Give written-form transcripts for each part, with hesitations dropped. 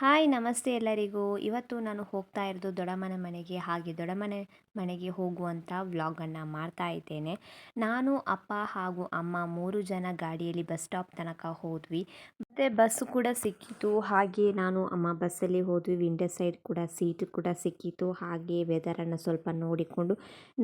Hi ನಮಸ್ತೆ ಎಲ್ಲರಿಗೂ. ಇವತ್ತು ನಾನು ಹೋಗ್ತಾ ಇರೋದು ದೊಡ್ಡಮ್ಮನ ಮನೆಗೆ. ಹಾಗೆ ದೊಡ್ಡಮ್ಮನ ಮನೆಗೆ ಹೋಗುವಂಥ ವ್ಲಾಗನ್ನು ಮಾಡ್ತಾ ಇದ್ದೇನೆ. ನಾನು ಅಪ್ಪ ಹಾಗೂ ಅಮ್ಮ 3 ಜನ ಗಾಡಿಯಲ್ಲಿ ಬಸ್ ಸ್ಟಾಪ್ ತನಕ ಹೋದ್ವಿ. ಮತ್ತು ಬಸ್ಸು ಕೂಡ ಸಿಕ್ಕಿತು. ಹಾಗೆ ನಾನು ಅಮ್ಮ ಬಸ್ಸಲ್ಲಿ ಹೋದ್ವಿ. ವಿಂಡೋ ಸೈಡ್ ಕೂಡ ಸೀಟು ಕೂಡ ಸಿಕ್ಕಿತು. ಹಾಗೆ ವೆದರನ್ನು ಸ್ವಲ್ಪ ನೋಡಿಕೊಂಡು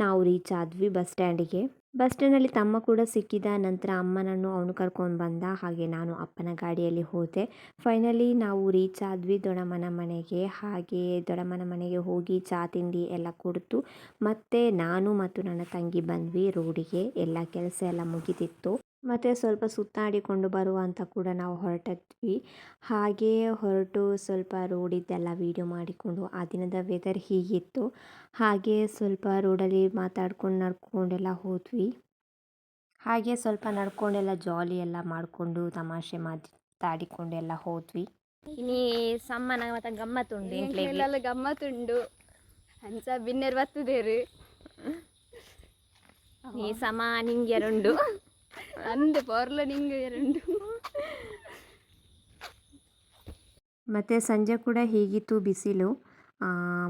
ನಾವು ರೀಚ್ ಆದ್ವಿ ಬಸ್ ಸ್ಟ್ಯಾಂಡಿಗೆ. ಬಸ್ ಸ್ಟ್ಯಾಂಡಲ್ಲಿ ತಮ್ಮ ಕೂಡ ಸಿಕ್ಕಿದ ನಂತರ ಅಮ್ಮನನ್ನು ಅವನು ಕರ್ಕೊಂಡು ಬಂದ. ಹಾಗೆ ನಾನು ಅಪ್ಪನ ಗಾಡಿಯಲ್ಲಿ ಹೋದೆ. ಫೈನಲಿ ನಾವು ರೀಚ್ ಆದ್ವಿ ದೊಡ್ಡಮ್ಮನ ಮನೆಗೆ. ಹಾಗೆ ದೊಡ್ಡಮ್ಮನ ಮನೆಗೆ ಹೋಗಿ ಚಹಾ ತಿಂಡಿ ಎಲ್ಲ ಕುಡಿದು ಮತ್ತೆ ನಾನು ಮತ್ತು ನನ್ನ ತಂಗಿ ಬಂದ್ವಿ ರೋಡಿಗೆ. ಎಲ್ಲ ಕೆಲಸ ಎಲ್ಲ ಮುಗಿದಿತ್ತು. ಮತ್ತು ಸ್ವಲ್ಪ ಸುತ್ತಾಡಿಕೊಂಡು ಬರುವ ಅಂತ ಕೂಡ ನಾವು ಹೊರಟಿದ್ವಿ. ಹಾಗೆ ಹೊರಟು ಸ್ವಲ್ಪ ರೋಡಿದ್ದೆಲ್ಲ ವೀಡಿಯೋ ಮಾಡಿಕೊಂಡು ಆ ದಿನದ ವೆದರ್ ಹೀಗಿತ್ತು. ಹಾಗೆ ಸ್ವಲ್ಪ ರೋಡಲ್ಲಿ ನಡ್ಕೊಂಡೆಲ್ಲ ಹೋದ್ವಿ. ಹಾಗೆ ಸ್ವಲ್ಪ ನಡ್ಕೊಂಡೆಲ್ಲ ಜಾಲಿ ಎಲ್ಲ ಮಾಡಿಕೊಂಡು ತಮಾಷೆ ಮಾತಾಡಿಕೊಂಡೆಲ್ಲ ಹೋದ್ವಿ. ಇನಿ ಸಮ್ಮನ ಮತ್ತೆ ಗಮ್ಮತ್ತುಂಡು ಎಲ್ಲ ಗಮ್ಮತ್ತುಂಡು ಹಂಸ ಬಿನ್ನೆರ್ ಬತ್ತುದೇರು ನೀ ಸಮ ನಿಂಗೆ ಎರಡು ಅಂದು ಪೊರ್ಲ ನಿಂಗೆ ಎರಡು. ಮತ್ತು ಸಂಜೆ ಕೂಡ ಹೀಗಿತ್ತು ಬಿಸಿಲು.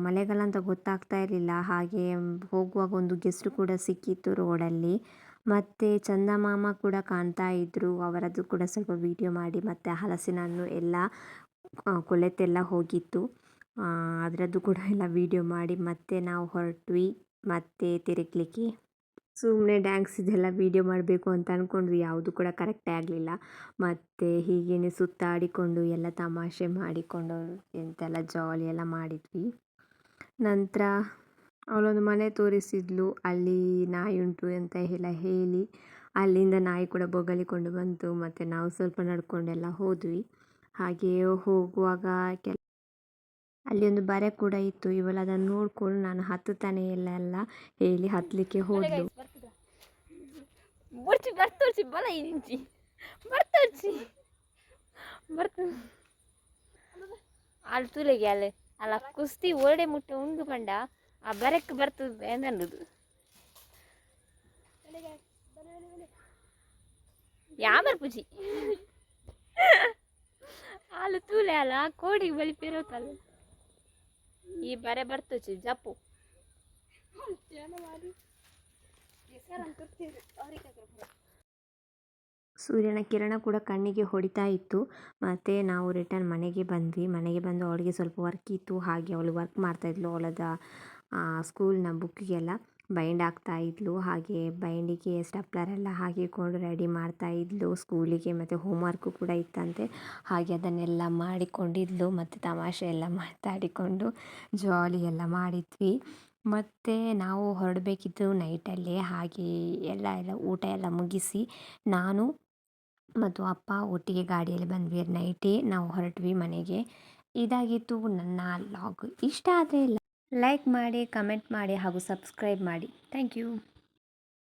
ಮಳೆಗಾಲ ಅಂತ ಗೊತ್ತಾಗ್ತಾ ಇರಲಿಲ್ಲ. ಹಾಗೆ ಹೋಗುವಾಗ ಒಂದು ಗೆಸ್ಟ್ ಕೂಡ ಸಿಕ್ಕಿತ್ತು ರೋಡಲ್ಲಿ. ಮತ್ತು ಚಂದಮಾಮ ಕೂಡ ಕಾಣ್ತಾ ಇದ್ದರು. ಅವರದ್ದು ಕೂಡ ಸ್ವಲ್ಪ ವೀಡಿಯೋ ಮಾಡಿ ಮತ್ತು ಹಲಸಿನ ಹಣ್ಣು ಎಲ್ಲ ಕೊಳೆತೆಲ್ಲ ಹೋಗಿತ್ತು. ಅದರದ್ದು ಕೂಡ ಎಲ್ಲ ವೀಡಿಯೋ ಮಾಡಿ ಮತ್ತೆ ನಾವು ಹೊರಟ್ವಿ ಮತ್ತೆ ತಿರುಗಲಿಕ್ಕೆ. ಸುಮ್ಮನೆ ಡ್ಯಾನ್ಸ್ ಇದೆಲ್ಲ ವೀಡಿಯೋ ಮಾಡಬೇಕು ಅಂತ ಅಂದ್ಕೊಂಡ್ವಿ. ಯಾವುದು ಕೂಡ ಕರೆಕ್ಟೇ ಆಗಲಿಲ್ಲ. ಮತ್ತು ಹೀಗೇ ಸುತ್ತಾಡಿಕೊಂಡು ಎಲ್ಲ ತಮಾಷೆ ಮಾಡಿಕೊಂಡು ಎಂತೆಲ್ಲ ಜಾಲಿ ಎಲ್ಲ ಮಾಡಿದ್ವಿ. ನಂತರ ಅವಳೊಂದು ಮನೆ ತೋರಿಸಿದ್ಲು. ಅಲ್ಲಿ ನಾಯಿ ಉಂಟು ಅಂತ ಎಲ್ಲ ಹೇಳಿ ಅಲ್ಲಿಂದ ನಾಯಿ ಕೂಡ ಬೊಗಳಿಕೊಂಡು ಬಂತು. ಮತ್ತು ನಾವು ಸ್ವಲ್ಪ ನಡ್ಕೊಂಡೆಲ್ಲ ಹೋದ್ವಿ. ಹಾಗೆಯೇ ಹೋಗುವಾಗ ಅಲ್ಲಿ ಒಂದು ಬರೆ ಕೂಡ ಇತ್ತು. ಇವಳು ಅದನ್ನು ನೋಡ್ಕೊಂಡು ನಾನು ಹತ್ತುತ್ತಾನೆ ಎಲ್ಲ ಹೇಳಿ ಹತ್ತಲಿಕ್ಕೆ ಹೋದ್ಲು. ಅಲ್ಲಿ ತುಲೆಗೆ ಅಲ್ಲ ಅಲ್ಲ ಕುಸ್ತಿ ಓಡೆ ಮುಟ್ಟ ಉಂಡು ಪಂಡ ಆ ಬರಕ್ಕೆ ಬರ್ತದೆ ಅನ್ನೋದು ಯಾಮರ್ ಪೂಜಿ ಅಲ್ಲಿ ತೂಲೆ ಅಲ್ಲ ಕೋಡಿಗೆ ಬಲಿಪಿರೋತಲ್ಲ ಈ ಬರೆ ಬರ್ತಚಿ ಜಪ್ಪು ಸೂರ್ಯನ ಕಿರಣ ಕೂಡ ಕಣ್ಣಿಗೆ ಹೊಡಿತಾ ಇತ್ತು. ಮತ್ತು ನಾವು ರಿಟರ್ನ್ ಮನೆಗೆ ಬಂದ್ವಿ. ಮನೆಗೆ ಬಂದು ಅವಳಿಗೆ ಸ್ವಲ್ಪ ವರ್ಕ್ ಇತ್ತು. ಹಾಗೆ ಅವಳು ವರ್ಕ್ ಮಾಡ್ತಾಯಿದ್ಲು. ಅವಳದ ಸ್ಕೂಲ್ನ ಬುಕ್ಕಿಗೆಲ್ಲ ಬೈಂಡ್ ಆಗ್ತಾಯಿದ್ಲು. ಹಾಗೆ ಬೈಂಡಿಗೆ ಸ್ಟೆಪ್ಲರೆಲ್ಲ ಹಾಕಿಕೊಂಡು ರೆಡಿ ಮಾಡ್ತಾಯಿದ್ಲು ಸ್ಕೂಲಿಗೆ. ಮತ್ತು ಹೋಮ್ವರ್ಕು ಕೂಡ ಇತ್ತಂತೆ. ಹಾಗೆ ಅದನ್ನೆಲ್ಲ ಮಾಡಿಕೊಂಡಿದ್ಲು. ಮತ್ತು ತಮಾಷೆ ಎಲ್ಲ ಮಾತಾಡಿಕೊಂಡು ಜಾಲಿ ಎಲ್ಲ ಮಾಡಿದ್ವಿ. ಮತ್ತು ನಾವು ಹೊರಡಬೇಕಿತ್ತು ನೈಟಲ್ಲೇ. ಹಾಗೆ ಎಲ್ಲ ಊಟ ಎಲ್ಲ ಮುಗಿಸಿ ನಾನು ಮತ್ತು ಅಪ್ಪ ಒಟ್ಟಿಗೆ ಗಾಡಿಯಲ್ಲಿ ಬಂದ್ವಿ. ನೈಟೇ ನಾವು ಹೊರಟ್ವಿ ಮನೆಗೆ. ಇದಾಗಿತ್ತು ನನ್ನ ಲಾಗ್. ಇಷ್ಟ ಆದರೆ ಲೈಕ್ ಮಾಡಿ, ಕಮೆಂಟ್ ಮಾಡಿ ಹಾಗೂ ಸಬ್ಸ್ಕ್ರೈಬ್ ಮಾಡಿ. Thank you.